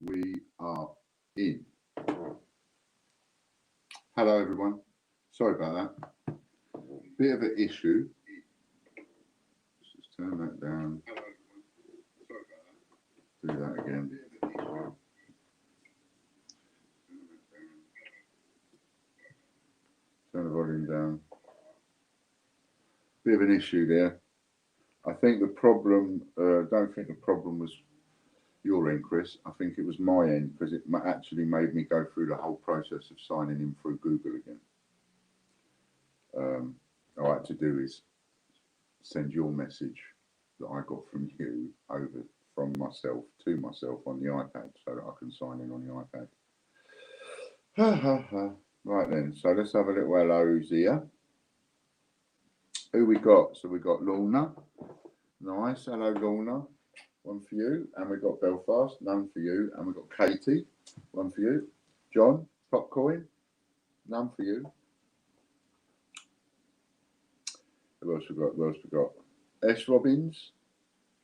We are in. Hello, everyone. Sorry about that. Bit of an issue. Let's just turn that down. Do that again. Turn the volume down. Bit of an issue there. I think the problem, don't think the problem was your end, Chris. I think it was my end because it actually made me go through the whole process of signing in through Google again. All I had to do is send your message that I got from you over from myself to myself on the iPad so that I can sign in on the iPad. Ha ha ha. Right then, so let's have a little hellos here. Who we got? So we got Lorna. Nice. Hello, Lorna. One for you. And we got Belfast. None for you. And we got Katie. One for you. John. Popcoin. None for you. Who else we got? Who else we got? S. Robbins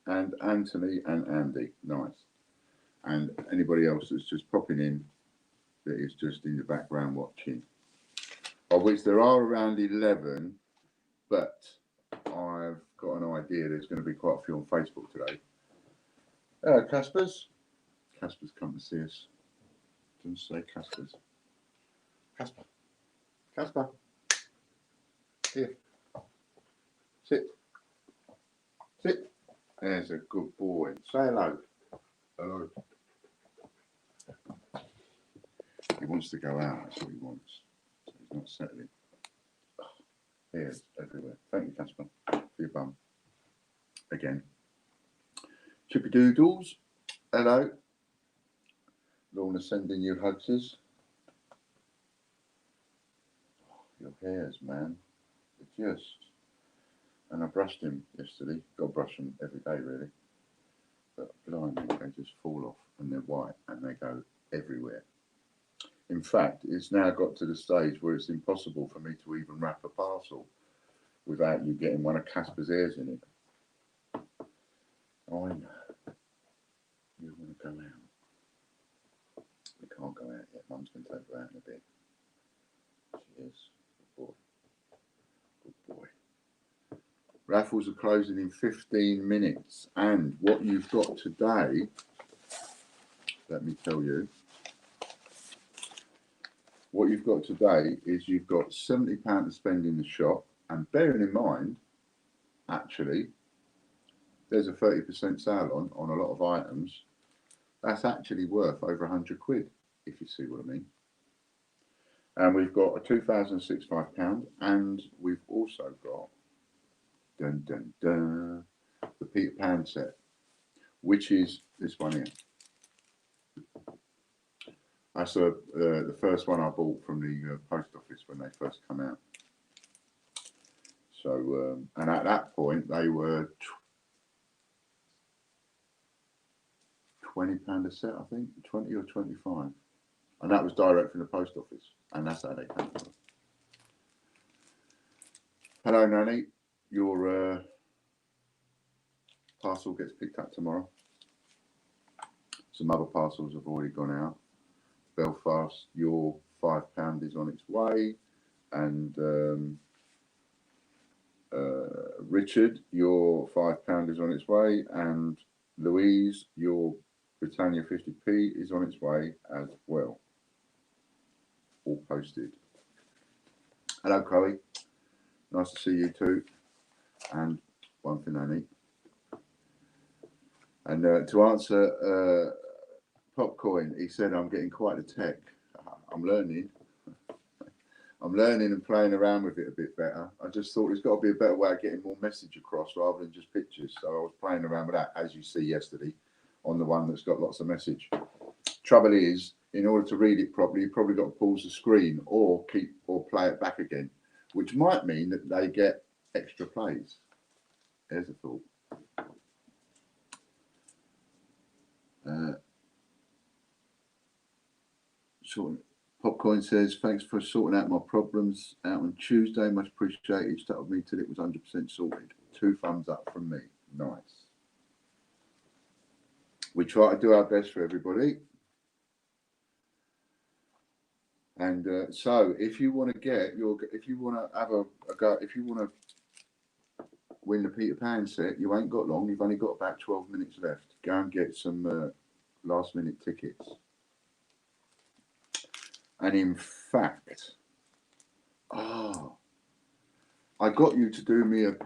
and Anthony and Andy. Nice. And anybody else that's just popping in that is just in the background watching. Of which there are around 11, but I've got an idea there's going to be quite a few on Facebook today. Hello, Caspers. Caspers come to see us. Don't say Caspers. Casper. Casper. Here. Sit. Sit. There's a good boy. Say hello. Hello. He wants to go out. That's what he wants. So he's not settling. Hairs everywhere. Thank you, Casper, for your bum. Again. Chippy Doodles. Hello. Lorna sending you hugses. Your hairs, man. They're just. And I brushed him yesterday. Got to brush them every day, really. But blimey, they just fall off and they're white and they go everywhere. In fact, it's now got to the stage where it's impossible for me to even wrap a parcel without you getting one of Casper's hairs in it. I know. You want to go out. We can't go out yet. Mum's going to take her out in a bit. She is. Good boy. Good boy. Raffles are closing in 15 minutes. And what you've got today, let me tell you, what you've got today is you've got £70 to spend in the shop. And bearing in mind, actually, there's a 30% sale on a lot of items. That's actually worth over £100, if you see what I mean. And we've got a £2,065, and we've also got dun, dun, dun, the Peter Pan set, which is this one here. That's the first one I bought from the post office when they first come out. So, and at that point, they were £20 a set, I think, 20 or 25. And that was direct from the post office. And that's how they came from. Hello, Nanny. Your parcel gets picked up tomorrow. Some other parcels have already gone out. Belfast, your £5 is on its way. And Richard, your £5 is on its way. And Louise, your Britannia 50p is on its way as well. All posted. Hello, Chloe. Nice to see you too. And one thing I need. And to answer Popcoin, he said, I'm getting quite a tech. I'm learning. I'm learning and playing around with it a bit better. I just thought there's got to be a better way of getting more message across rather than just pictures. So I was playing around with that, as you see yesterday, on the one that's got lots of message. Trouble is, in order to read it properly, you probably got to pause the screen or play it back again, which might mean that they get extra plays. There's a thought. Popcoin says, thanks for sorting out my problems out on Tuesday. Much appreciated. You stuck with me till it was 100% sorted. 2 thumbs up from me. Nice. We try to do our best for everybody. And so, if you want to get your, if you want to have a go, if you want to win the Peter Pan set, you ain't got long. You've only got about 12 minutes left. Go and get some last minute tickets. And in fact, I got you to do me a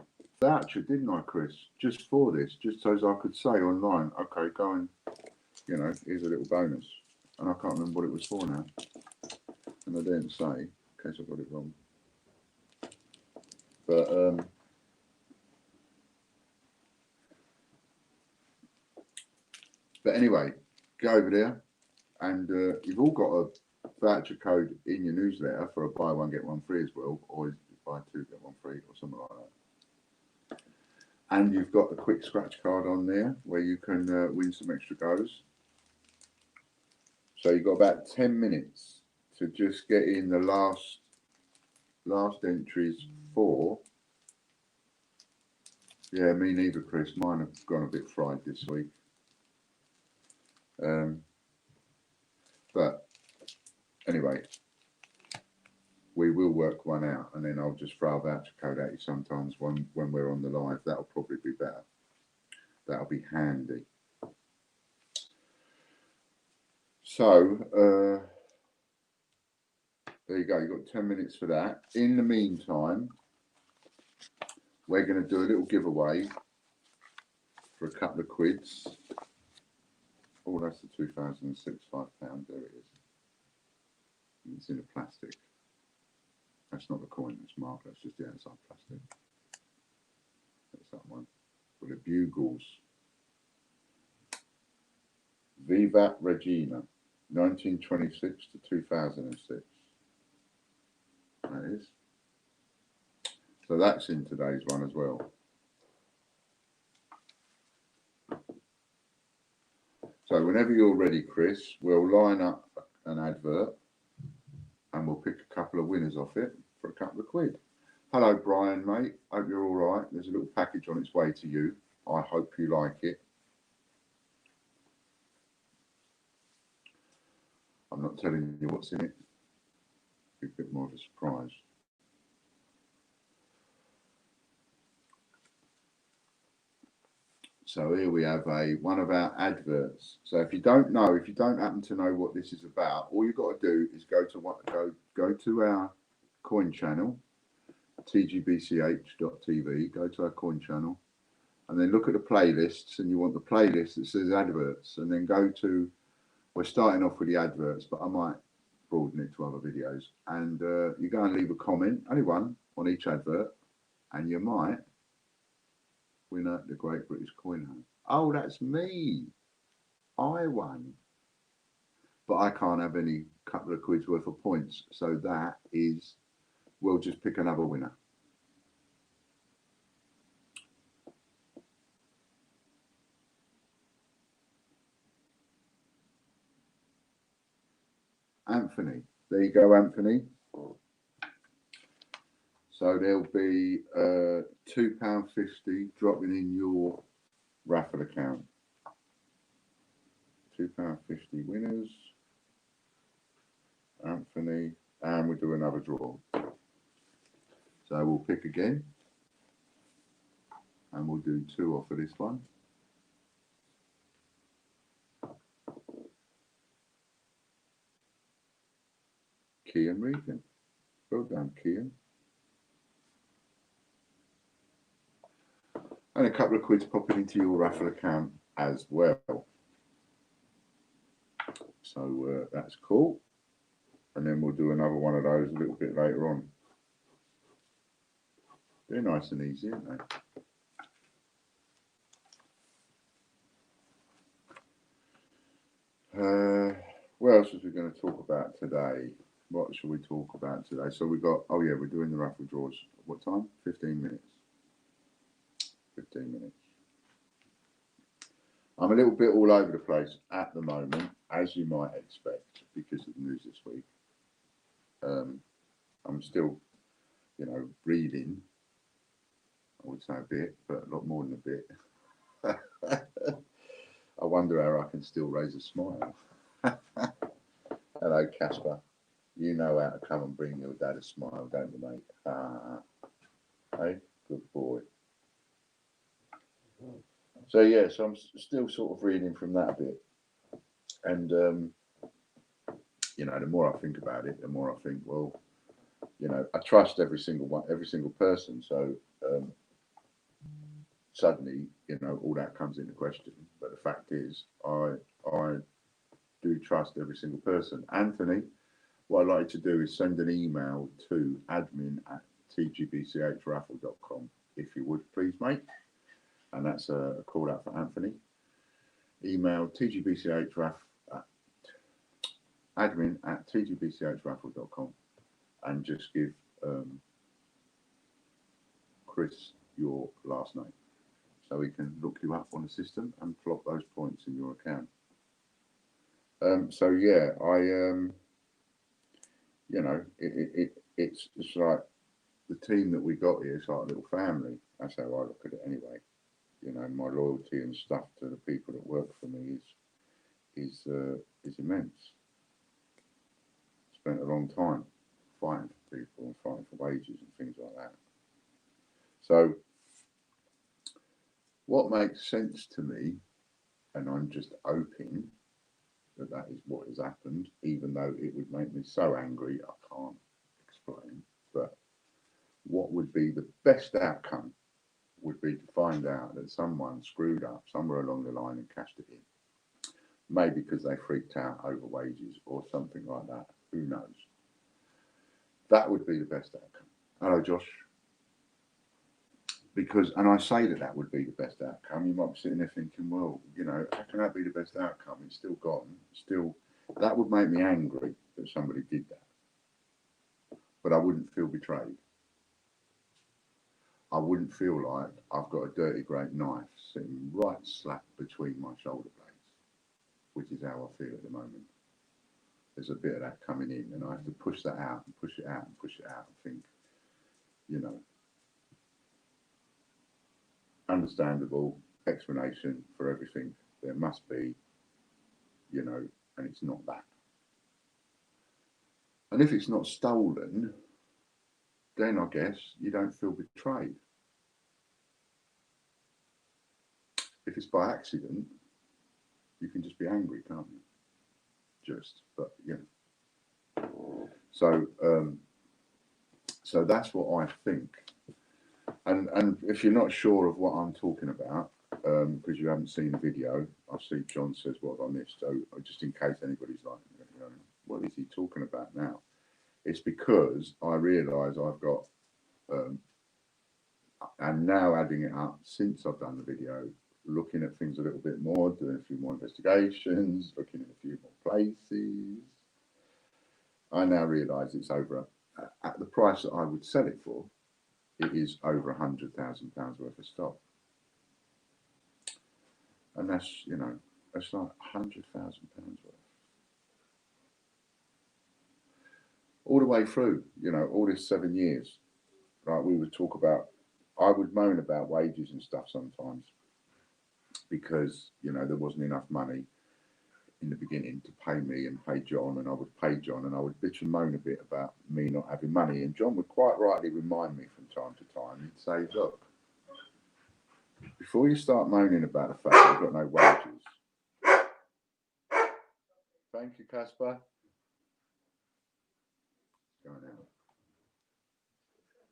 voucher, didn't I, Chris? Just for this, just so as I could say online, okay, go and, you know, here's a little bonus. And I can't remember what it was for now. And I didn't say, in case I got it wrong. But anyway, go over there, and you've all got a voucher code in your newsletter for a buy one get one free as well, or buy two get one free, or something like that. And you've got a quick scratch card on there where you can win some extra goes. So you've got about 10 minutes to just get in the last entries for. Yeah, me neither, Chris. Mine have gone a bit fried this week. But anyway, we will work one out, and then I'll just throw a voucher code at you sometimes when we're on the live. That'll probably be better. That'll be handy. So there you go. You've got 10 minutes for that. In the meantime, we're going to do a little giveaway for a couple of quids. Oh, that's the 2006 £5. There it is. It's in a plastic. That's not the coin, that's marked. That's just the outside plastic. That's that one. For the bugles. Vivat Regina, 1926 to 2006. That is. So that's in today's one as well. So whenever you're ready, Chris, we'll line up an advert and we'll pick a couple of winners off it for a couple of quid. Hello, Brian, mate. Hope you're all right. There's a little package on its way to you. I hope you like it. I'm not telling you what's in it. Be a bit more of a surprise. So here we have one of our adverts. So if you don't happen to know what this is about, all you've got to do is go to our coin channel, tgbch.tv, go to our coin channel, and then look at the playlists, and you want the playlist that says adverts, and then we're starting off with the adverts, but I might broaden it to other videos, and you go and leave a comment, only one, on each advert, and you might win the Great British Coin Hunt. Oh, that's me. I won. But I can't have any couple of quid's worth of points, so that is, we'll just pick another winner. Anthony. There you go, Anthony. So there'll be £2.50 dropping in your raffle account. £2.50 winners. Anthony. And we'll do another draw. So we'll pick again. And we'll do two off of this one. Kian Regan. Well done, Kian. And a couple of quids popping into your raffle account as well. So that's cool. And then we'll do another one of those a little bit later on. They're nice and easy, aren't they? What else was we going to talk about today? What shall we talk about today? So we got, oh yeah, we're doing the raffle draws. What time? 15 minutes. 15 minutes. I'm a little bit all over the place at the moment, as you might expect, because of the news this week. I'm still, reading. I would say a bit, but a lot more than a bit. I wonder how I can still raise a smile. Hello, Casper. You know how to come and bring your dad a smile, don't you, mate? Hey, good boy. So yeah, so I'm still sort of reading from that a bit, and you know, the more I think about it, the more I think, well, you know, I trust every single one, every single person. So um, suddenly, you know, all that comes into question. But the fact is, I do trust every single person. Anthony, what I'd like to do is send an email to admin@tgbchraffle.com, if you would please, mate. And that's a call out for Anthony. Email admin@tgbchraffle.com, and just give Chris your last name so he can look you up on the system and plot those points in your account. So yeah, you know, it's like the team that we got here is like a little family. That's how I look at it anyway. You know, my loyalty and stuff to the people that work for me is immense. Spent a long time fighting for people and fighting for wages and things like that. So what makes sense to me, and I'm just hoping that that is what has happened, even though it would make me so angry I can't explain. But what would be the best outcome would be to find out that someone screwed up somewhere along the line and cashed it in. Maybe because they freaked out over wages or something like that. Who knows? That would be the best outcome. Hello, Josh. Because, and I say that that would be the best outcome. You might be sitting there thinking, well, you know, how can that be the best outcome? It's still gone. Still, that would make me angry that somebody did that. But I wouldn't feel betrayed. I wouldn't feel like I've got a dirty great knife sitting right slap between my shoulder blades, which is how I feel at the moment. There's a bit of that coming in, and I have to push that out and push it out and push it out and think, you know, understandable explanation for everything. There must be, you know, and it's not that. And if it's not stolen, then I guess you don't feel betrayed. If it's by accident, you can just be angry, can't you? Just, but you know. So that's what I think. And if you're not sure of what I'm talking about, because you haven't seen the video, I see John says what have I missed. So just in case anybody's like, you know, what is he talking about now? It's because I realise I've got, and now adding it up since I've done the video, looking at things a little bit more, doing a few more investigations, looking in a few more places. I now realise it's over at the price that I would sell it for. It is over £100,000 worth of stock, and that's, you know, that's like £100,000 worth all the way through. You know, all this 7 years. Like we would talk about, I would moan about wages and stuff sometimes because, you know, there wasn't enough money in the beginning to pay me and pay John, and I would pay John, and I would bitch and moan a bit about me not having money, and John would quite rightly remind me from time to time. He'd say, look, before you start moaning about the fact that you've got no wages. Thank you, Casper. Going out.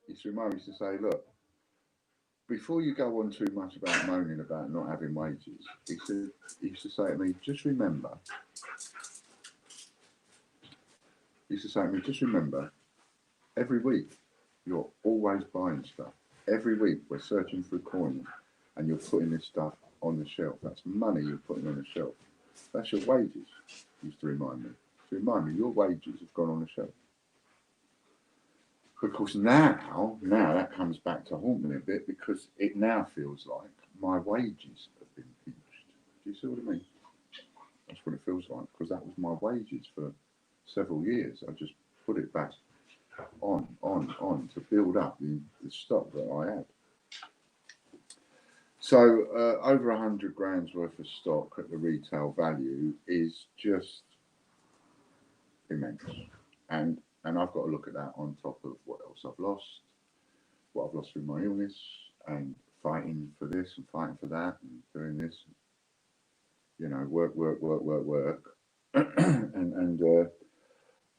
He used to remind me to say, look, before you go on too much about moaning about not having wages, he used to say to me, just remember, every week you're always buying stuff. Every week we're searching for coins and you're putting this stuff on the shelf. That's money you're putting on the shelf. That's your wages, he used to remind me. To remind me, your wages have gone on the shelf. Of course, now that comes back to haunt me a bit because it now feels like my wages have been pinched. Do you see what I mean? That's what it feels like, because that was my wages for several years. I just put it back on to build up the stock that I had. So over 100 grand's worth of stock at the retail value is just immense. and I've got to look at that on top of what else I've lost, what I've lost through my illness, and fighting for this and fighting for that, and doing this, you know, work,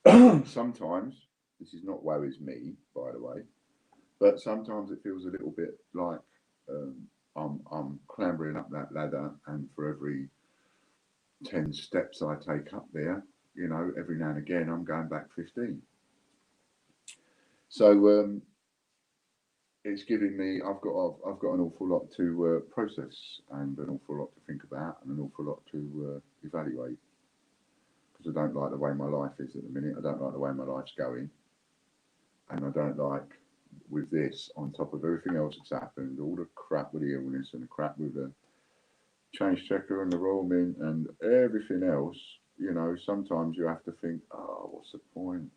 and sometimes this is not woe is me, by the way, but sometimes it feels a little bit like I'm clambering up that ladder, and for every 10 steps I take up there, you know, every now and again I'm going back 15. So it's giving me, I've got an awful lot to process, and an awful lot to think about, and an awful lot to evaluate, because I don't like the way my life is at the minute. I don't like the way my life's going, and I don't like, with this on top of everything else that's happened, all the crap with the illness and the crap with the change checker and the Royal Mint and everything else, you know, sometimes you have to think, oh, what's the point?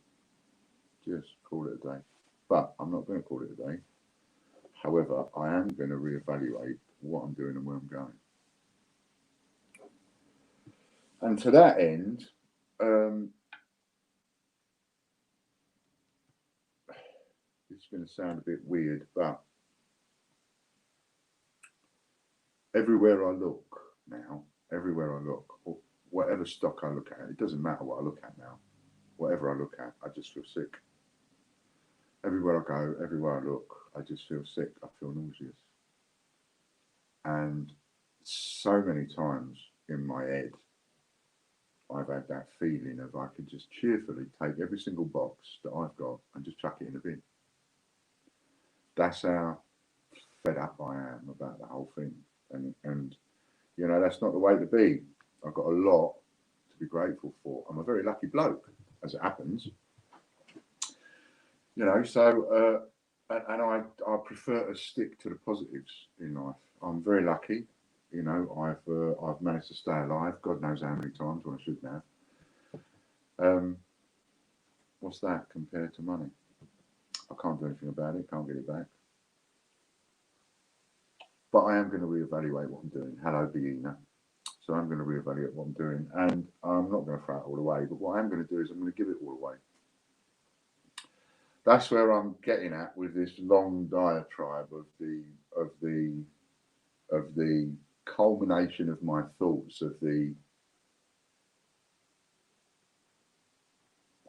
Just call it a day. But I'm not going to call it a day. However, I am going to reevaluate what I'm doing and where I'm going. And to that end, it's going to sound a bit weird, but everywhere I look now, whatever stock I look at, it doesn't matter what I look at now. Whatever I look at, I just feel sick. Everywhere I go, everywhere I look, I just feel sick. I feel nauseous. And so many times in my head, I've had that feeling of I could just cheerfully take every single box that I've got and just chuck it in a bin. That's how fed up I am about the whole thing. And you know, that's not the way to be. I've got a lot to be grateful for. I'm a very lucky bloke, as it happens. You know, so and I prefer to stick to the positives in life. I'm very lucky. You know, I've managed to stay alive. God knows how many times when I shouldn't have. What's that compared to money? I can't do anything about it. Can't get it back. But I am going to reevaluate what I'm doing. Hello, Beina. So I'm going to reevaluate what I'm doing, and I'm not going to throw it all away. But what I'm going to do is I'm going to give it all away. That's where I'm getting at with this long diatribe of the culmination of my thoughts, of the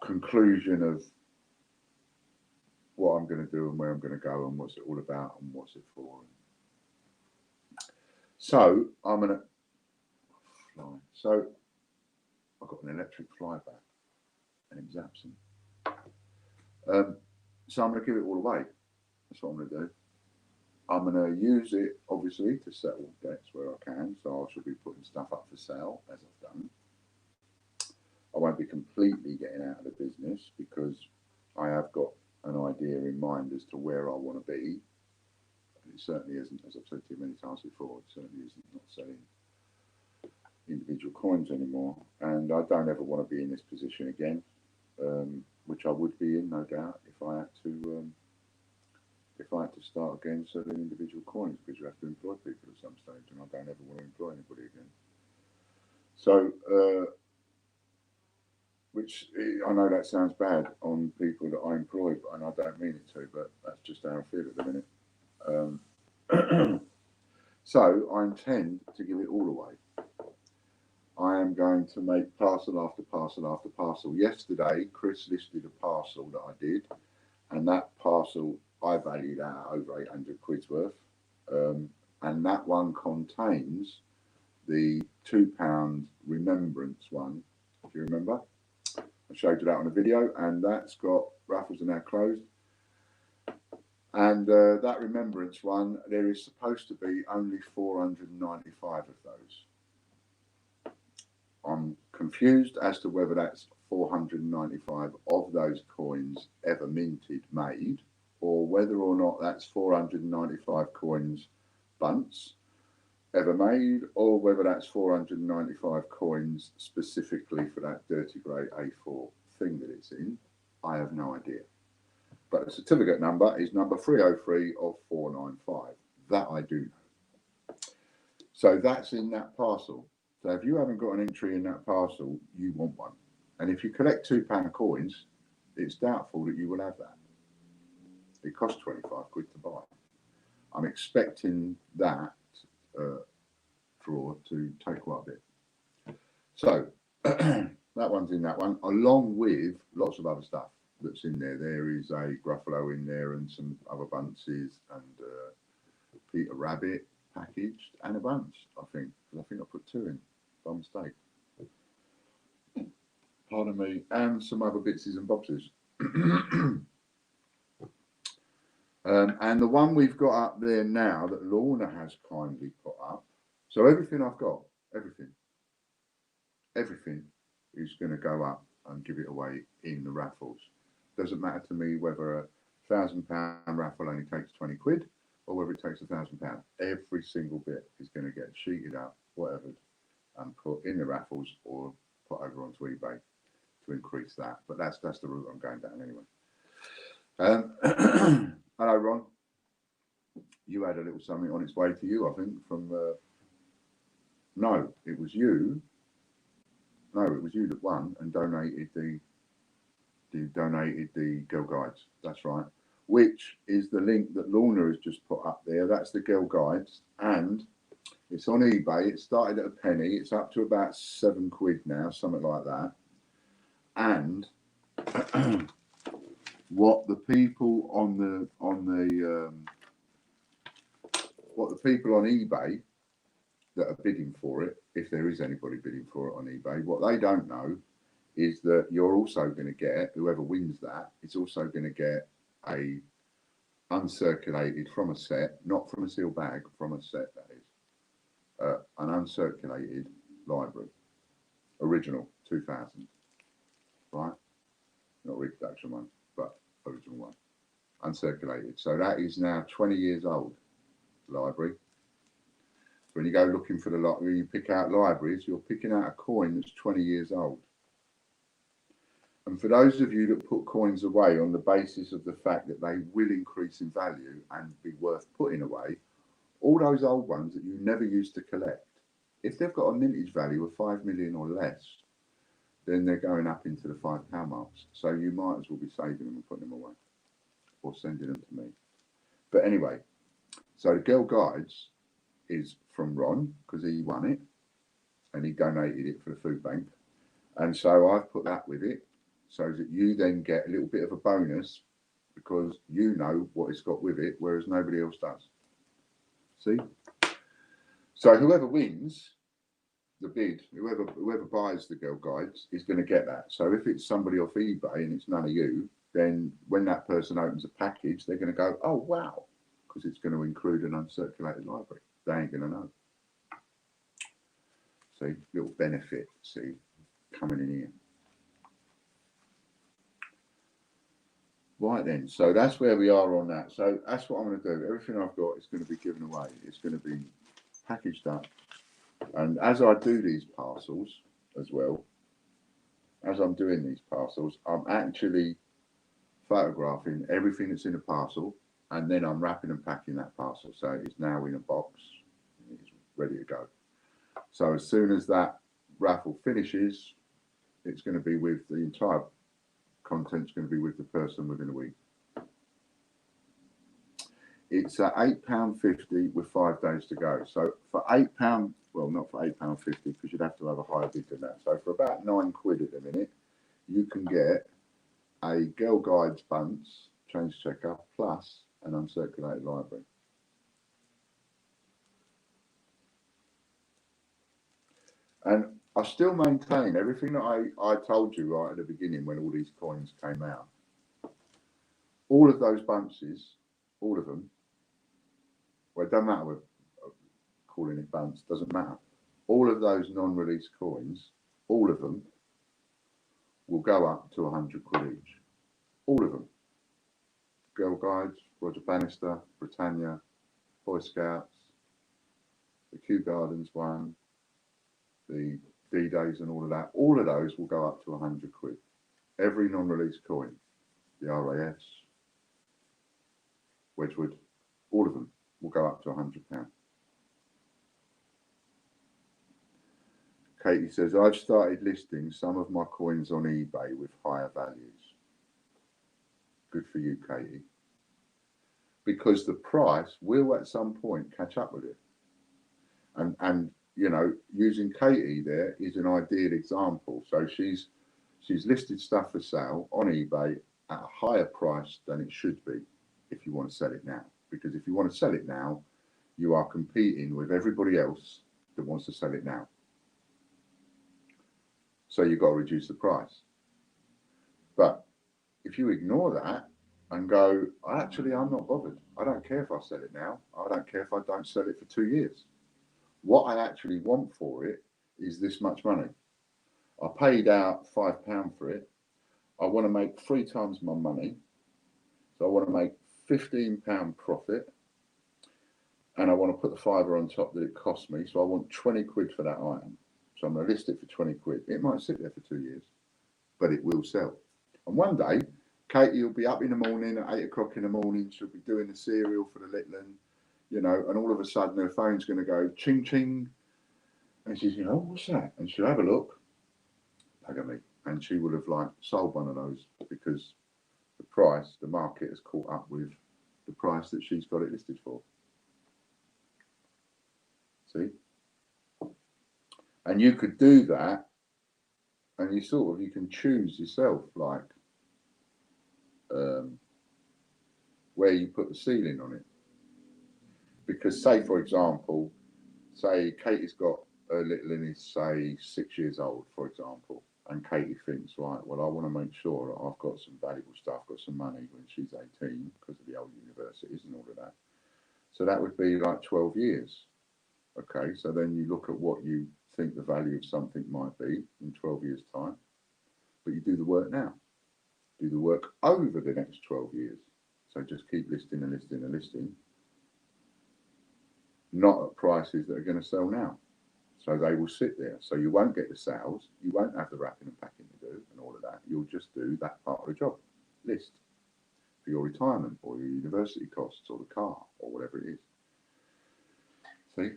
conclusion of what I'm going to do and where I'm going to go and what's it all about and what's it for. So I'm going to fly. So I've got an electric fly back, and it zaps them. So I'm going to give it all away. That's what I'm going to do. I'm going to use it, obviously, to settle debts where I can. So I shall be putting stuff up for sale, as I've done. I won't be completely getting out of the business, because I have got an idea in mind as to where I want to be. And it certainly isn't, as I've said to you many times before, it certainly isn't not selling individual coins anymore. And I don't ever want to be in this position again, which I would be in, no doubt, if I had to start again selling individual coins, because you have to employ people at some stage, and I don't ever want to employ anybody again. So, which I know that sounds bad on people that I employ, and I don't mean it to, but that's just how I feel at the minute. So I intend to give it all away. I am going to make parcel after parcel after parcel. Yesterday, Chris listed a parcel that I did, and that parcel I valued at over 800 quid's worth. And that one contains the £2 remembrance one, if you remember. I showed you that on a video, and that's got raffles are now closed. And that remembrance one, there is supposed to be only 495 of those. I'm confused as to whether that's 495 of those coins ever minted, made, or whether or not that's 495 coins bunts ever made, or whether that's 495 coins specifically for that dirty grey A4 thing that it's in. I have no idea. But the certificate number is number 303 of 495. That I do know. So that's in that parcel. So if you haven't got an entry in that parcel, you want one. And if you collect £2 coins, it's doubtful that you will have that. It costs 25 quid to buy. I'm expecting that drawer to take quite a bit. So that one's in that one, along with lots of other stuff that's in there. There is a Gruffalo in there and some other bunces and Peter Rabbit packaged and a bunch, I think. Because I think I put 2 in by mistake. Pardon me, and some other bitses and bobses. And the one we've got up there now that Lorna has kindly put up. So everything I've got, everything is going to go up and give it away in the raffles. Doesn't matter to me whether a £1,000 raffle only takes 20 quid or whether it takes £1,000. Every single bit is going to get sheeted up, whatever, and put in the raffles or put over onto eBay to increase that. But that's the route I'm going down anyway. Hello, Ron. You had a little something on its way to you, I think, from. No, it was you. No, it was you that won and donated the Girl Guides. That's right. Which is the link that Lorna has just put up there. That's the Girl Guides, and it's on eBay. It started at a penny. It's up to about 7 quid now, something like that. And what the people on eBay that are bidding for it, if there is anybody bidding for it on eBay, what they don't know is that you're also going to get, whoever wins that, it's also going to get a uncirculated from a set, not from a sealed bag, from a set, that is, an uncirculated library, original 2000, right? Not reproduction one, but original one, uncirculated. So that is now 20 years old, library. When you go looking for the lot, when you pick out libraries, you're picking out a coin that's 20 years old. And for those of you that put coins away on the basis of the fact that they will increase in value and be worth putting away, all those old ones that you never used to collect, if they've got a mintage value of 5 million or less, then they're going up into the £5 marks. So you might as well be saving them and putting them away or sending them to me. But anyway, so the Girl Guides is from Ron because he won it and he donated it for the food bank. And so I've put that with it so that you then get a little bit of a bonus because you know what it's got with it, whereas nobody else does. See? So whoever wins the bid, whoever buys the Girl Guides is going to get that. So if it's somebody off eBay and it's none of you, then when that person opens a package, they're going to go, oh, wow, because it's going to include an uncirculated library. They ain't going to know. See, little benefit, see, coming in here. Right then, so that's where we are on that. So that's what I'm going to do. Everything I've got is going to be given away. It's going to be packaged up. And as I do these parcels as well, as I'm doing these parcels, I'm actually photographing everything that's in a parcel, and then I'm wrapping and packing that parcel. So it's now in a box. It's ready to go. So as soon as that raffle finishes, it's going to be with the entire content's going to be with the person within a week. It's £8.50 with 5 days to go. So for £8, well, not for £8.50 because you'd have to have a higher bid than that. So for about 9 quid at the minute, you can get a Girl Guides bunce, change checker, plus an uncirculated library. And I still maintain everything that I told you right at the beginning when all these coins came out. All of those bunches, all of them, well, it doesn't matter with calling it bunch, doesn't matter. All of those non-release coins, all of them, will go up to 100 quid each. All of them. Girl Guides, Roger Bannister, Britannia, Boy Scouts, the Kew Gardens one, the D-Days and all of that, all of those will go up to 100 quid. Every non-release coin, the RAS, Wedgwood, all of them will go up to £100. Katie says, I've started listing some of my coins on eBay with higher values. Good for you, Katie. Because the price will at some point catch up with it. And you know, using Katie there is an ideal example. So she's listed stuff for sale on eBay at a higher price than it should be if you want to sell it now. Because if you want to sell it now, you are competing with everybody else that wants to sell it now. So you've got to reduce the price. But if you ignore that and go, actually, I'm not bothered. I don't care if I sell it now. I don't care if I don't sell it for 2 years. What I actually want for it is this much money. I paid out £5 for it. I want to make 3 times my money. So I want to make £15 profit. And I want to put the fiver on top that it cost me. So I want 20 quid for that item. So I'm going to list it for 20 quid. It might sit there for 2 years, but it will sell. And one day, Katie will be up in the morning at 8 o'clock in the morning. She'll be doing the cereal for the little one, you know, and all of a sudden her phone's going to go ching ching. And she's, you know, what's that? And she'll have a look. Bugger me. And she would have like sold one of those because the price, the market has caught up with the price that she's got it listed for. See? And you could do that, and you can choose yourself, like where you put the ceiling on it. Because say, for example, say Katie's got her little one is, say, 6 years old, for example, and Katie thinks, right, well, I want to make sure that I've got some valuable stuff, got some money when she's 18 because of the old universities and all of that. So that would be like 12 years. Okay, so then you look at what you think the value of something might be in 12 years' time, but you do the work now. Do the work over the next 12 years. So just keep listing and listing and listing, not at prices that are going to sell now. So they will sit there. So you won't get the sales, you won't have the wrapping and packing to do and all of that. You'll just do that part of the job. List for your retirement or your university costs or the car or whatever it is. See?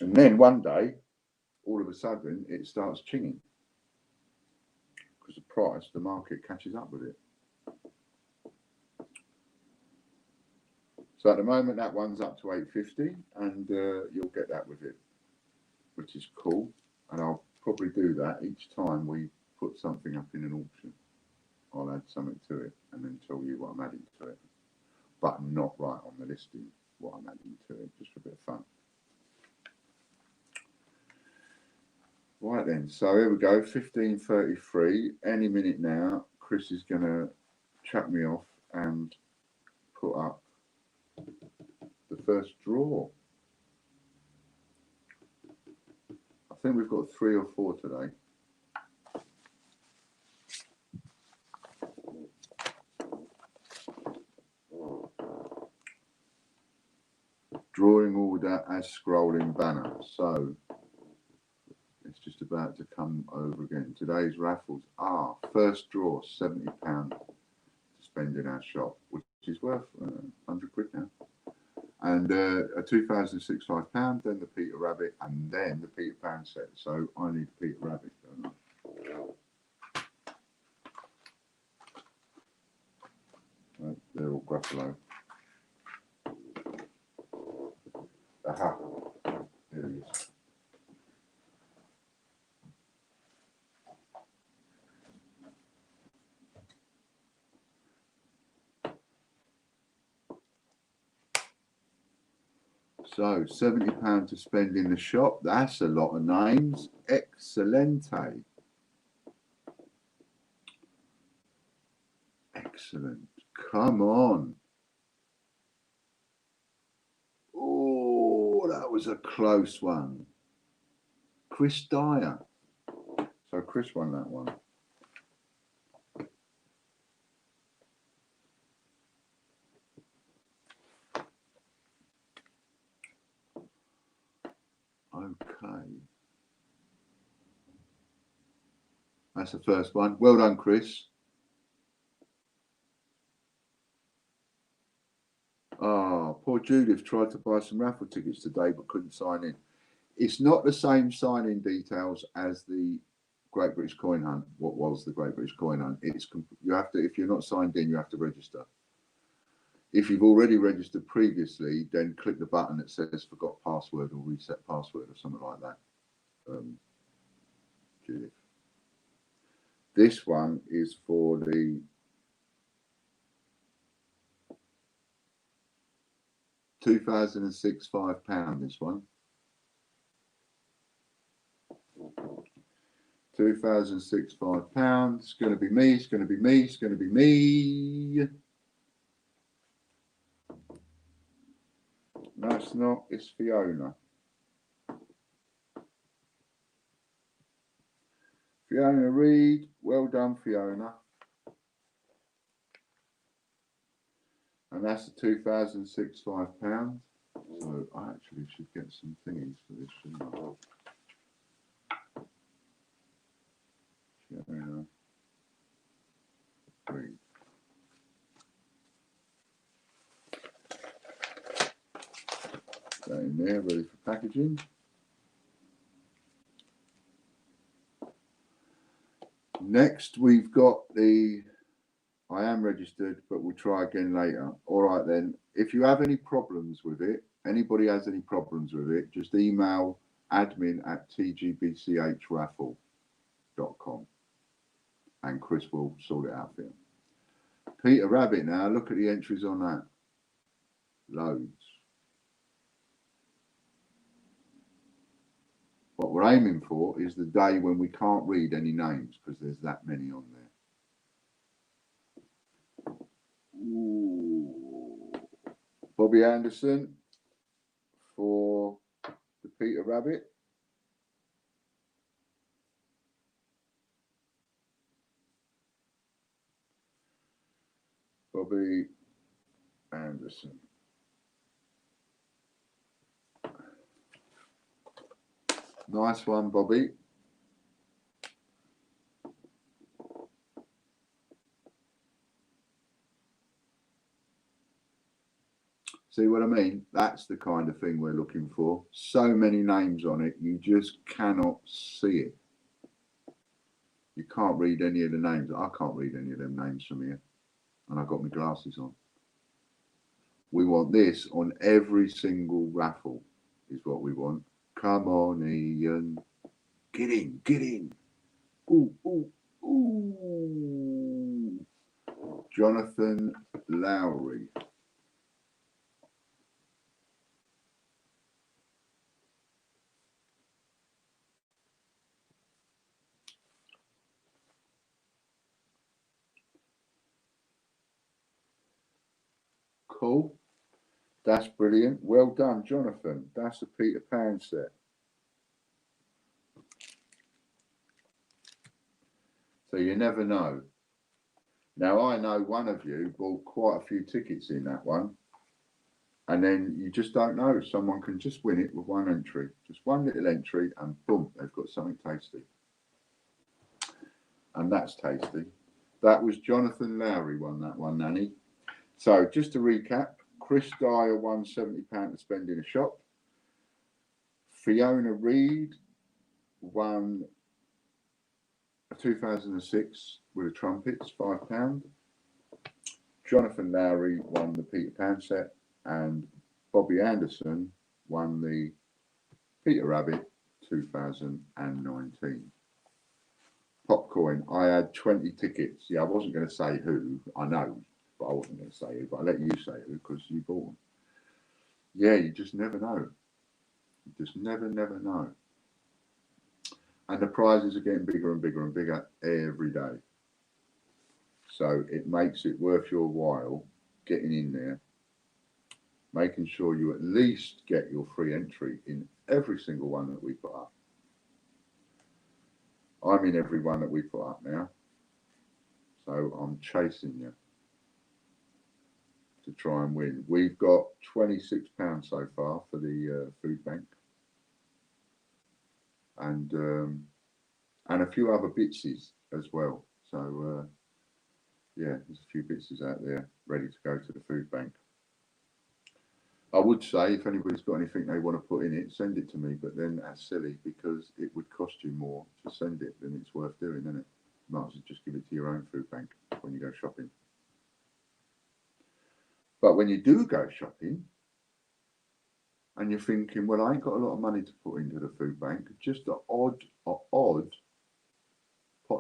And then one day, all of a sudden, it starts chinging because the price, the market catches up with it. So at the moment, that one's up to 850, and you'll get that with it, which is cool. And I'll probably do that each time we put something up in an auction. I'll add something to it and then tell you what I'm adding to it, but not right on the listing what I'm adding to it, just for a bit of fun. Right then, so here we go, 15:33. Any minute now, Chris is going to chuck me off and put up the first draw. I think we've got 3 or 4 today. Drawing order as scrolling banner. So it's just about to come over again. Today's raffles are first draw, £70 to spend in our shop, which is worth 100 quid now. And a 2006 £5, then the Peter Rabbit, and then the Peter Pan set. So I need Peter Rabbit, don't I? Right, they're all Gruffalo. Aha, there he is. So £70 to spend in the shop. That's a lot of names. Excelente. Excellent. Come on. Oh, that was a close one. Chris Dyer. So Chris won that one. Okay. That's the first one. Well done, Chris. Oh, poor Judith tried to buy some raffle tickets today but couldn't sign in. It's not the same sign-in details as the Great British Coin Hunt. What was the Great British Coin Hunt? You have to, if you're not signed in, you have to register. If you've already registered previously, then click the button that says forgot password or reset password or something like that. Judith. This one is for the 2006 £5. This one. 2006 £5. It's going to be me. It's going to be me. It's going to be me. No, it's not. It's Fiona. Fiona Reed. Well done, Fiona. And that's the 2006 £5. So I actually should get some thingies for this, shouldn't I? Fiona Reed. That in there, ready for packaging. Next, we've got the I am registered, but we'll try again later. All right, then. If you have any problems with it, anybody has any problems with it, just email admin@tgbchraffle.com and Chris will sort it out for you. Peter Rabbit now, look at the entries on that. Loads. What we're aiming for is the day when we can't read any names because there's that many on there. Ooh. Bobby Anderson for the Peter Rabbit. Bobby Anderson. Nice one, Bobby. See what I mean? That's the kind of thing we're looking for. So many names on it, you just cannot see it. You can't read any of the names. I can't read any of them names from here. And I've got my glasses on. We want this on every single raffle, is what we want. Come on, Ian. Get in, get in. Ooh, ooh, ooh. Jonathan Lowry. Cool. That's brilliant. Well done, Jonathan. That's a Peter Pan set. So you never know. Now, I know one of you bought quite a few tickets in that one. And then you just don't know. Someone can just win it with one entry. Just one little entry and boom, they've got something tasty. And that's tasty. That was Jonathan Lowry won that one, Nanny. So just to recap, Chris Dyer won £70 to spend in a shop. Fiona Reed won a 2006 with the trumpets, £5. Jonathan Lowry won the Peter Pan set, and Bobby Anderson won the Peter Rabbit 2019. Popcorn, I had 20 tickets. Yeah, I wasn't going to say who, I know, but I wasn't going to say who, but I'll let you say who because you bought them. Yeah, you just never know. You just never know. And the prizes are getting bigger and bigger and bigger every day. So it makes it worth your while getting in there, making sure you at least get your free entry in every single one that we put up. I'm in every one that we put up now. So I'm chasing you to try and win. We've got £26 so far for the food bank. And a few other bitses as well. So yeah, there's a few bitses out there ready to go to the food bank. I would say if anybody's got anything they want to put in it, send it to me. But then that's silly because it would cost you more to send it than it's worth doing, isn't it? Might as well just give it to your own food bank when you go shopping. But when you do go shopping and you're thinking, well, I ain't got a lot of money to put into the food bank, just an odd pot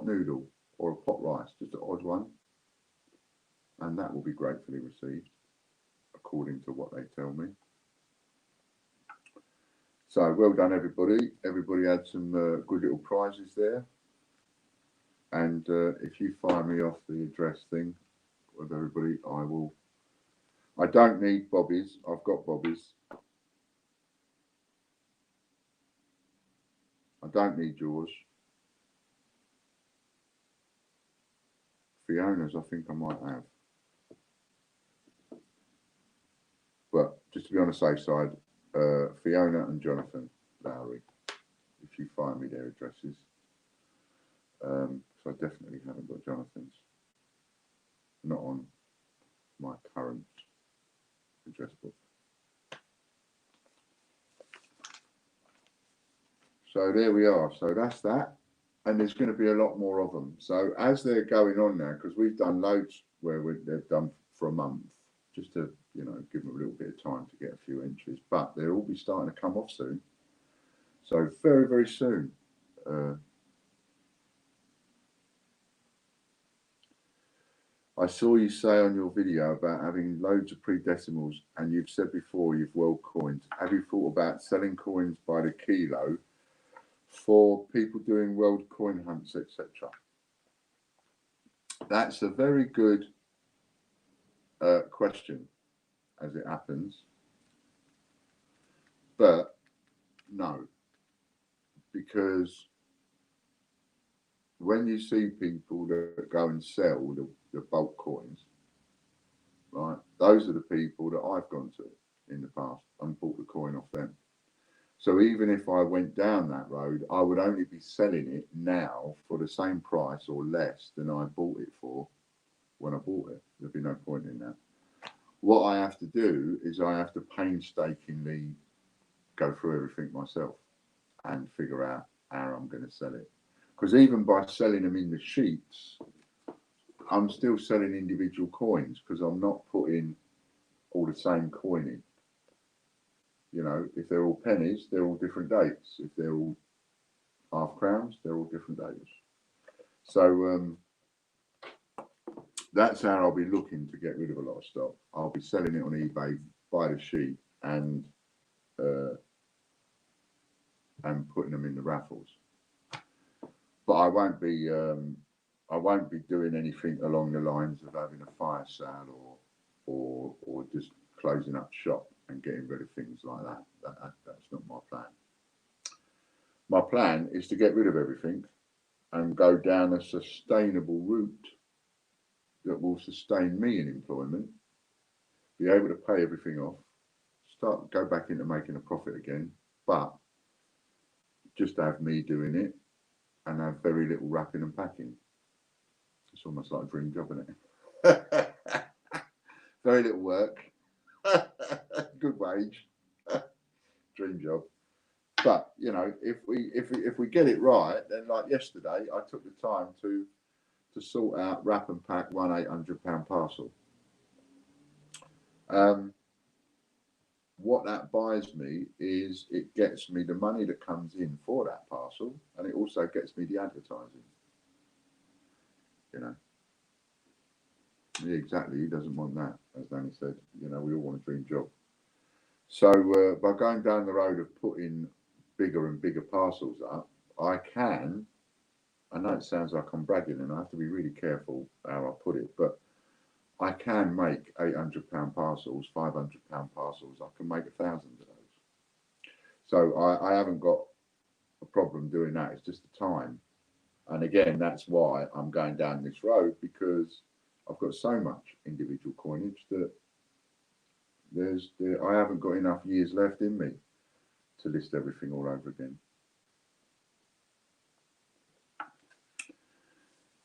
noodle or a pot rice, just an odd one, and that will be gratefully received, according to what they tell me. So well done, everybody. Everybody had some good little prizes there. And if you fire me off the address thing with everybody, I will. I don't need bobbies. I've got bobbies. I don't need yours. Fiona's, I think I might have. But just to be on the safe side, Fiona and Jonathan Lowry, if you find me their addresses. So I definitely haven't got Jonathan's. Not on my current address book. So there we are. So that's that. And there's going to be a lot more of them. So as they're going on now, because we've done loads where they've done for a month, just to, you know, give them a little bit of time to get a few entries. But they'll all be starting to come off soon. So very, very soon. I saw you say on your video about having loads of pre-decimals, and you've said before you've well coined. Have you thought about selling coins by the kilo for people doing world coin hunts, etc.? That's a very good question, as it happens. But no, because when you see people that go and sell the bulk coins, right, those are the people that I've gone to in the past and bought the coin off them. So even if I went down that road, I would only be selling it now for the same price or less than I bought it for when I bought it. There'd be no point in that. What I have to do is I have to painstakingly go through everything myself and figure out how I'm going to sell it. Because even by selling them in the sheets, I'm still selling individual coins because I'm not putting all the same coin in. You know, if they're all pennies, they're all different dates. If they're all half crowns, they're all different dates. So that's how I'll be looking to get rid of a lot of stock. I'll be selling it on eBay by the sheet and putting them in the raffles. But I won't be doing anything along the lines of having a fire sale or just closing up shop and getting rid of things like that. That's not my plan. My plan is to get rid of everything and go down a sustainable route that will sustain me in employment, be able to pay everything off, go back into making a profit again, but just have me doing it and have very little wrapping and packing. It's almost like a dream job, isn't it? Very little work, good wage, dream job. But you know, if we get it right, then like yesterday, I took the time to sort out, wrap and pack one £800 parcel. What that buys me is it gets me the money that comes in for that parcel, and it also gets me the advertising. You know, yeah, exactly. Who doesn't want that? As Danny said, you know, we all want a dream job. So by going down the road of putting bigger and bigger parcels up, I can. I know it sounds like I'm bragging, and I have to be really careful how I put it, but I can make £800 parcels, £500 parcels. I can make 1,000 of those. So I haven't got a problem doing that. It's just the time. And again, that's why I'm going down this road, because I've got so much individual coinage that I haven't got enough years left in me to list everything all over again.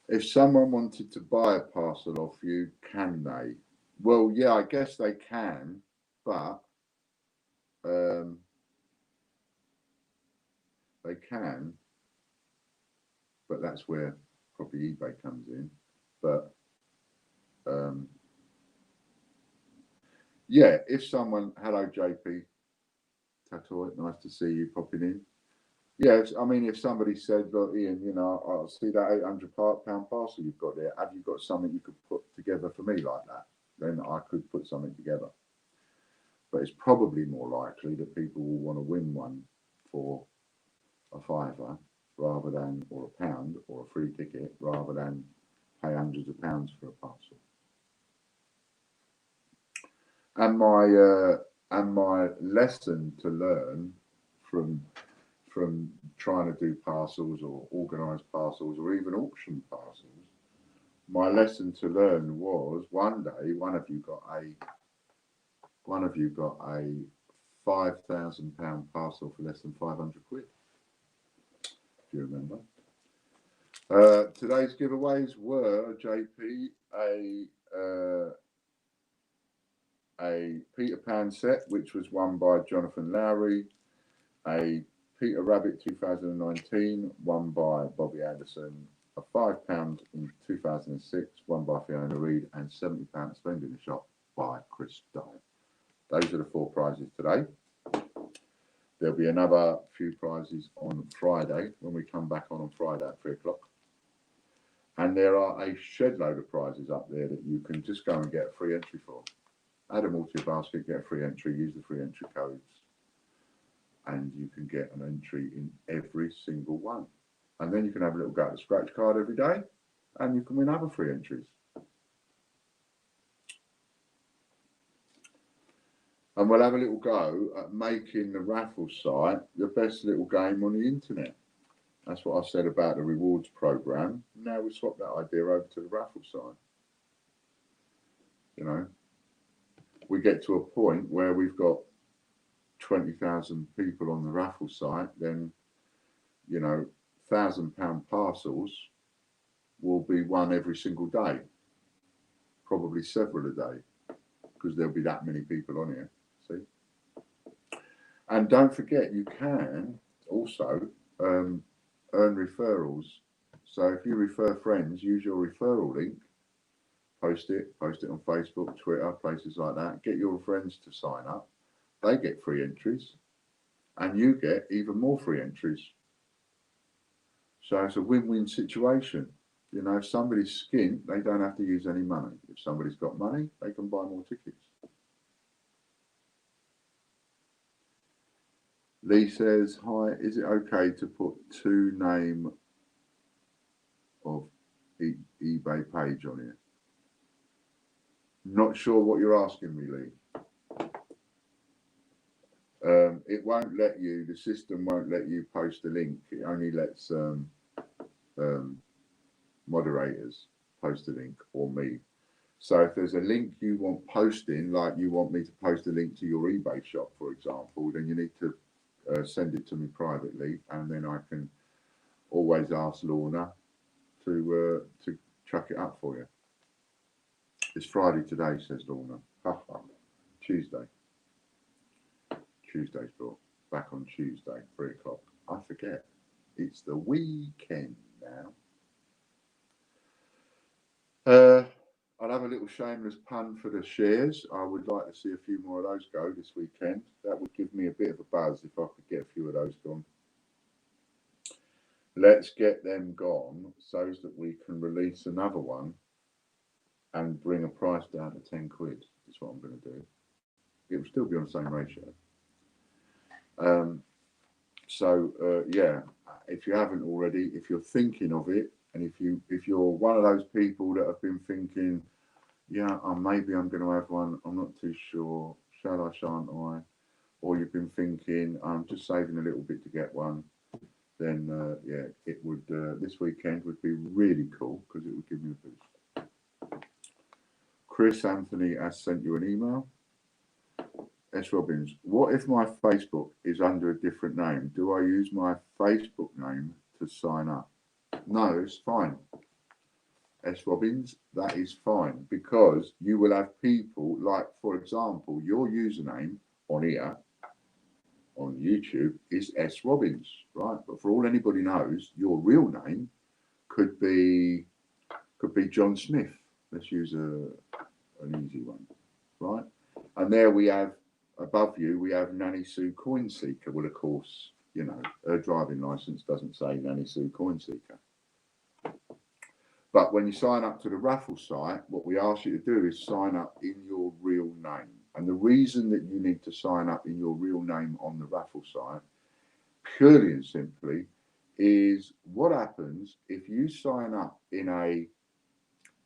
If someone wanted to buy a parcel off you, can they? Well, yeah, I guess they can, but they can, but that's where probably eBay comes in. But yeah, if someone, hello JP Tatoy, nice to see you popping in. Yeah, I mean, if somebody said, look, Ian, you know, I'll see that £800 parcel you've got there. Have you got something you could put together for me like that? Then I could put something together. But it's probably more likely that people will want to win one for a fiver rather than, or a pound, or a free ticket, rather than pay hundreds of pounds for a parcel. And my lesson to learn from trying to do parcels or organise parcels or even auction parcels, my lesson to learn was one day one of you got a £5,000 parcel for less than 500 quid. If you remember. Today's giveaways were JP a Peter Pan set, which was won by Jonathan Lowry, a Peter Rabbit 2019, won by Bobby Anderson, a £5 in 2006, won by Fiona Reid, and £70 spend in the shop by Chris Dye. Those are the 4 prizes today. There'll be another few prizes on Friday when we come back on Friday at 3 o'clock. And there are a shed load of prizes up there that you can just go and get a free entry for. Add them all to your basket, get a free entry, use the free entry codes, and you can get an entry in every single one. And then you can have a little go at the scratch card every day, and you can win other free entries. And we'll have a little go at making the raffle site the best little game on the internet. That's what I said about the rewards program. Now we swap that idea over to the raffle side. You know, we get to a point where we've got 20,000 people on the raffle site, then, you know, £1,000 parcels will be won every single day, probably several a day, because there'll be that many people on here. See, and don't forget, you can also earn referrals. So if you refer friends, use your referral link, post it on Facebook, Twitter, places like that. Get your friends to sign up. They get free entries, and you get even more free entries. So it's a win-win situation. You know, if somebody's skint, they don't have to use any money. If somebody's got money, they can buy more tickets. Lee says, hi, is it okay to put 2 name of eBay page on here? Not sure what you're asking me, Lee. It won't let you, the system won't let you post a link. It only lets moderators post a link, or me. So if there's a link you want posting, like you want me to post a link to your eBay shop, for example, then you need to send it to me privately, and then I can always ask Lorna to chuck it up for you. It's Friday today, says Lorna. Tuesday. Tuesday's brought back on Tuesday, 3 o'clock. I forget. It's the weekend now. I'll have a little shameless pun for the shares. I would like to see a few more of those go this weekend. That would give me a bit of a buzz if I could get a few of those gone. Let's get them gone so that we can release another one and bring a price down to 10 quid. That's what I'm going to do. It will still be on the same ratio. Yeah, if you haven't already, if you're thinking of it, and if you're one of those people that have been thinking, yeah, maybe I'm going to have one, I'm not too sure, shall I, shan't I? Or you've been thinking, I'm just saving a little bit to get one, then yeah, it would, this weekend would be really cool because it would give me a boost. Chris Anthony has sent you an email. S. Robbins, what if my Facebook is under a different name? Do I use my Facebook name to sign up? No, it's fine. S. Robbins, that is fine, because you will have people like, for example, your username on here on YouTube is S. Robbins, right? But for all anybody knows, your real name could be John Smith. Let's use an easy one, right? And there we have, above you, we have Nanny Sue Coin Seeker. Well, of course, you know, her driving license doesn't say Nanny Sue Coin Seeker. But when you sign up to the raffle site, what we ask you to do is sign up in your real name. And the reason that you need to sign up in your real name on the raffle site, purely and simply, is what happens if you sign up in a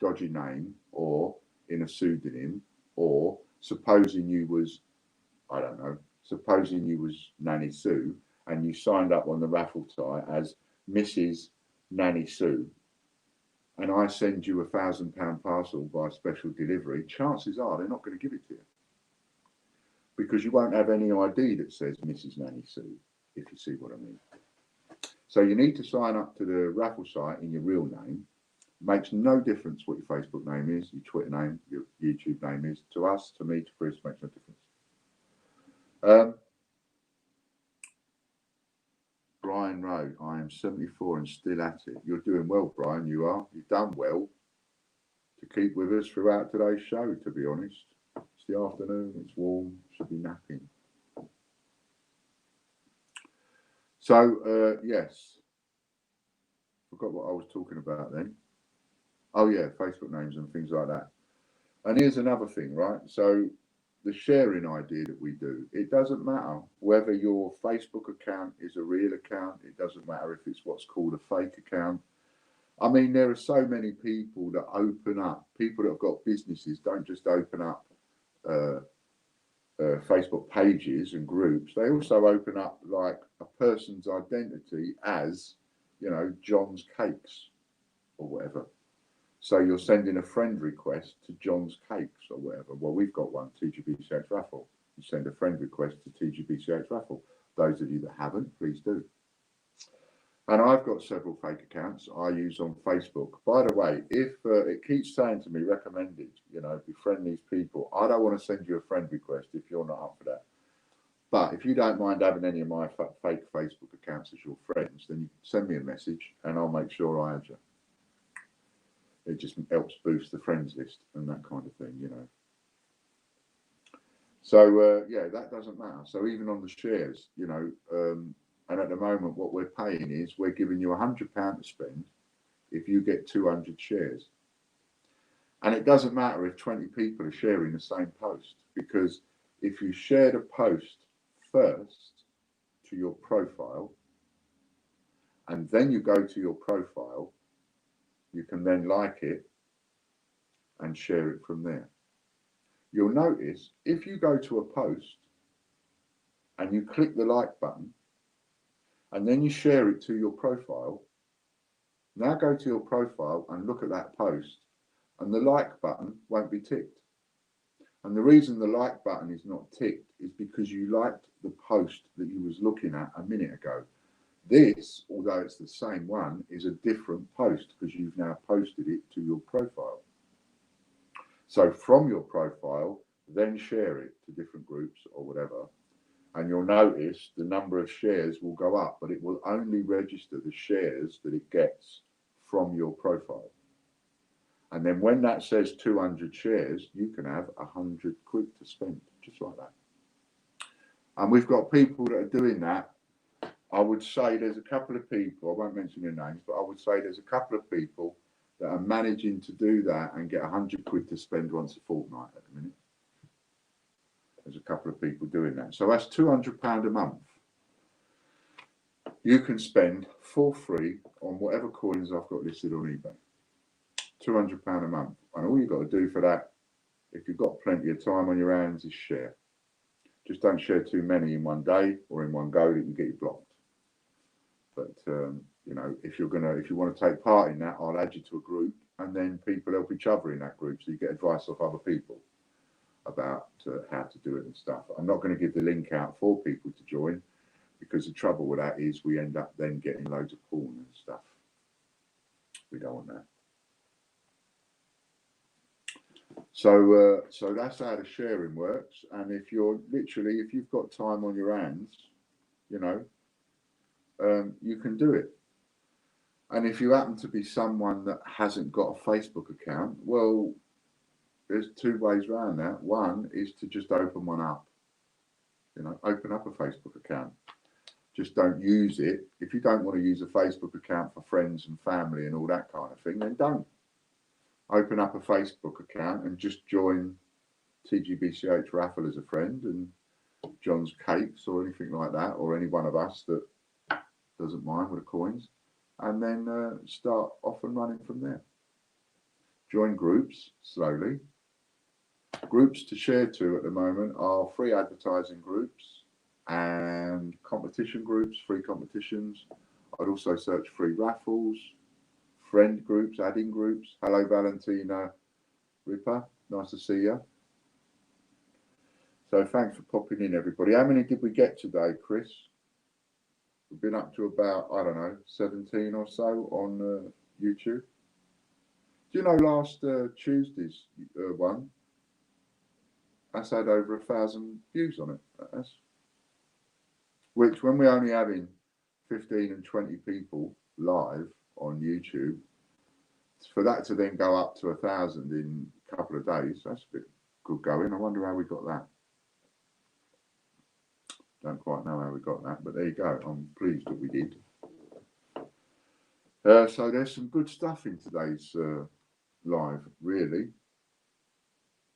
dodgy name or in a pseudonym, or supposing you was, I don't know, supposing you was Nanny Sue and you signed up on the raffle site as Mrs. Nanny Sue, and I send you £1,000 parcel by special delivery, chances are they're not going to give it to you, because you won't have any ID that says Mrs. Nanny Sue, if you see what I mean. So you need to sign up to the raffle site in your real name. Makes no difference what your Facebook name is, your Twitter name, your YouTube name is. To us, to me, to Chris, makes no difference. Brian Rowe, I am 74 and still at it. You're doing well, Brian, you are. You've done well to keep with us throughout today's show, to be honest. It's the afternoon, it's warm, should be napping. So, yes. Forgot what I was talking about then. Oh, yeah, Facebook names and things like that. And here's another thing, right? So, the sharing idea that we do, it doesn't matter whether your Facebook account is a real account. It doesn't matter if it's what's called a fake account. I mean, there are so many people that open up, people that have got businesses don't just open up Facebook pages and groups. They also open up like a person's identity as, you know, John's Cakes or whatever. So you're sending a friend request to John's Cakes or whatever. Well, we've got one, TGBCH Raffle. You send a friend request to TGBCH Raffle. Those of you that haven't, please do. And I've got several fake accounts I use on Facebook. By the way, if it keeps saying to me, recommended, you know, befriend these people, I don't want to send you a friend request if you're not up for that. But if you don't mind having any of my fake Facebook accounts as your friends, then you send me a message and I'll make sure I add you. It just helps boost the friends list and that kind of thing, you know. So, yeah, that doesn't matter. So even on the shares, you know, and at the moment what we're paying is we're giving you £100 to spend if you get 200 shares. And it doesn't matter if 20 people are sharing the same post, because if you share the post first to your profile and then you go to your profile, you can then like it and share it from there. You'll notice if you go to a post and you click the like button and then you share it to your profile, now go to your profile and look at that post and the like button won't be ticked. And the reason the like button is not ticked is because you liked the post that you was looking at a minute ago. This, although it's the same one, is a different post because you've now posted it to your profile. So from your profile, then share it to different groups or whatever, and you'll notice the number of shares will go up, but it will only register the shares that it gets from your profile. And then when that says 200 shares, you can have 100 quid to spend, just like that. And we've got people that are doing that. I would say there's a couple of people, I won't mention their names, but I would say there's a couple of people that are managing to do that and get 100 quid to spend once a fortnight at the minute. There's a couple of people doing that. So that's £200 a month. You can spend for free on whatever coins I've got listed on eBay. £200 a month. And all you've got to do for that, if you've got plenty of time on your hands, is share. Just don't share too many in one day or in one go that you get you blocked. But you know, if you want to take part in that, I'll add you to a group, and then people help each other in that group, so you get advice off other people about how to do it and stuff. I'm not going to give the link out for people to join, because the trouble with that is we end up then getting loads of porn and stuff. We don't want that. So that's how the sharing works. And if you've got time on your hands, you know, you can do it. And if you happen to be someone that hasn't got a Facebook account, well, there's two ways around that. One is to just open one up, you know, open up a Facebook account. Just don't use it. If you don't want to use a Facebook account for friends and family and all that kind of thing, then don't. Open up a Facebook account and just join TGBCH Raffle as a friend and John's Cakes or anything like that, or any one of us that doesn't mind with the coins, and then start off and running from there. Join groups slowly. Groups to share to at the moment are free advertising groups and competition groups, free competitions. I'd also search free raffles, friend groups, adding groups. Hello, Valentina Ripper. Nice to see you. So thanks for popping in, everybody. How many did we get today, Chris? We've been up to about, I don't know, 17 or so on YouTube. Do you know last Tuesday's one? That's had over 1,000 views on it. That's, which, when we're only having 15 and 20 people live on YouTube, for that to then go up to 1,000 in a couple of days, that's a bit good going. I wonder how we got that. Don't quite know how we got that, but there you go. I'm pleased that we did. So there's some good stuff in today's live, really,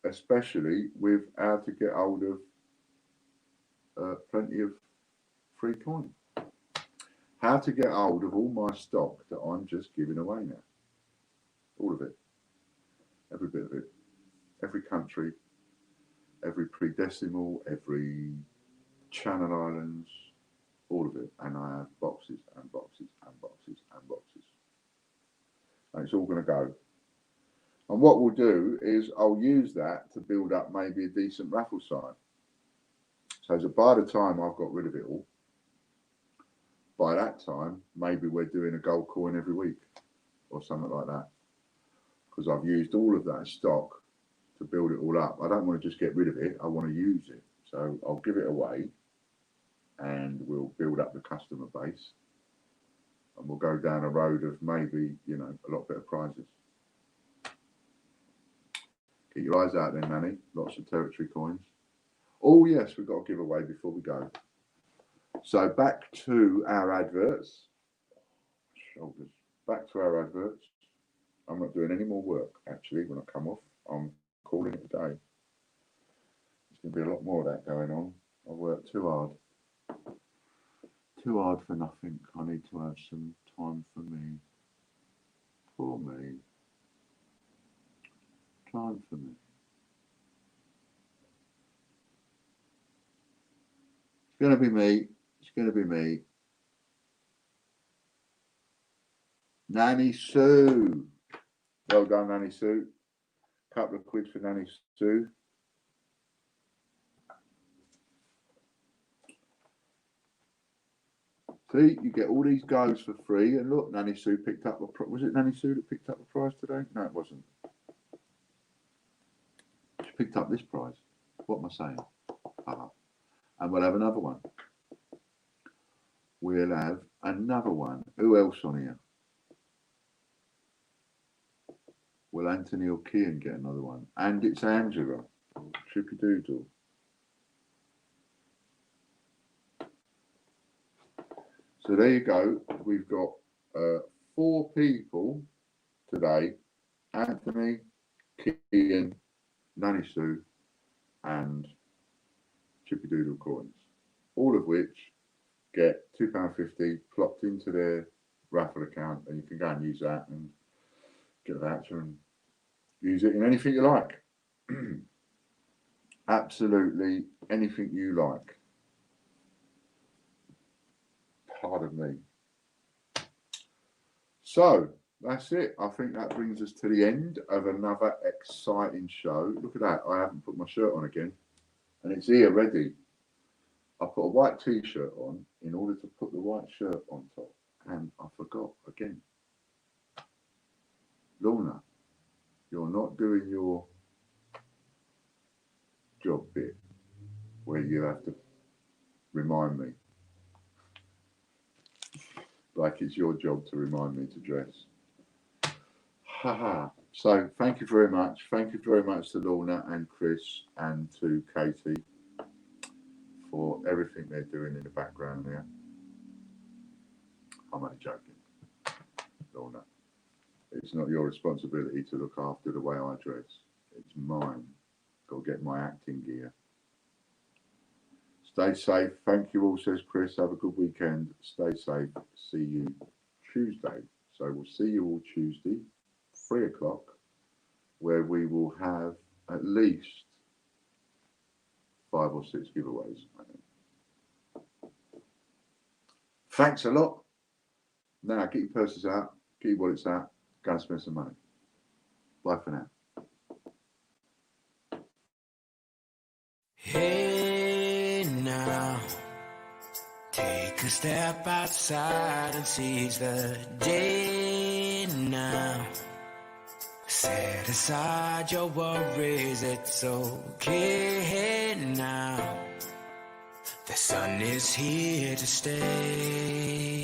especially with how to get hold of plenty of free coin. How to get hold of all my stock that I'm just giving away now. All of it. Every bit of it. Every country, every pre-decimal, every Channel Islands, all of it. And I have boxes and boxes and boxes and boxes. And it's all going to go. And what we'll do is I'll use that to build up maybe a decent raffle site. So that by the time I've got rid of it all, by that time, maybe we're doing a gold coin every week or something like that. Because I've used all of that stock to build it all up. I don't want to just get rid of it. I want to use it. So I'll give it away and we'll build up the customer base. And we'll go down a road of maybe, you know, a lot better prizes. Keep your eyes out there, Nanny. Lots of territory coins. Oh, yes, we've got a giveaway before we go. So back to our adverts. Shoulders. Back to our adverts. I'm not doing any more work, actually, when I come off. I'm calling it a day. There's going to be a lot more of that going on. I worked too hard. Too hard for nothing. I need to have some time for me. For me. Time for me. It's going to be me. It's going to be me. Nanny Sue. Well done, Nanny Sue. Couple of quid for Nanny Sue. See, you get all these goes for free. And look, Nanny Sue picked up a... Was it Nanny Sue that picked up the prize today? No, it wasn't. She picked up this prize. What am I saying? And we'll have another one. We'll have another one. Who else on here? Will Anthony or Kian get another one? And it's Angela. Chippy Doodle. So there you go. We've got 4 people today. Anthony, Kian, Nanny Sue, and Chippy Doodle coins. All of which get £2.50 plopped into their raffle account, and you can go and use that and get a voucher and use it in anything you like. Absolutely anything you like. Pardon me. So that's it. I think that brings us to the end of another exciting show. Look at that. I haven't put my shirt on again. And it's here ready. I put a white t-shirt on in order to put the white shirt on top. And I forgot again. Lorna, you're not doing your job bit where you have to remind me. like it's your job to remind me to dress. Haha. So thank you very much. Thank you very much to Lorna and Chris and to Katie for everything they're doing in the background there. I'm only joking, Lorna. It's not your responsibility to look after the way I dress. It's mine. Got to get my acting gear. Stay safe. Thank you all, says Chris. Have a good weekend. Stay safe. See you Tuesday. So we'll see you all Tuesday, 3 o'clock, where we will have at least 5 or 6 giveaways, I think. Thanks a lot. Now get your purses out, get your wallets out, go and spend some money. Bye for now. Hey now, take a step outside and seize the day now. Set aside your worries, it's okay now. The sun is here to stay.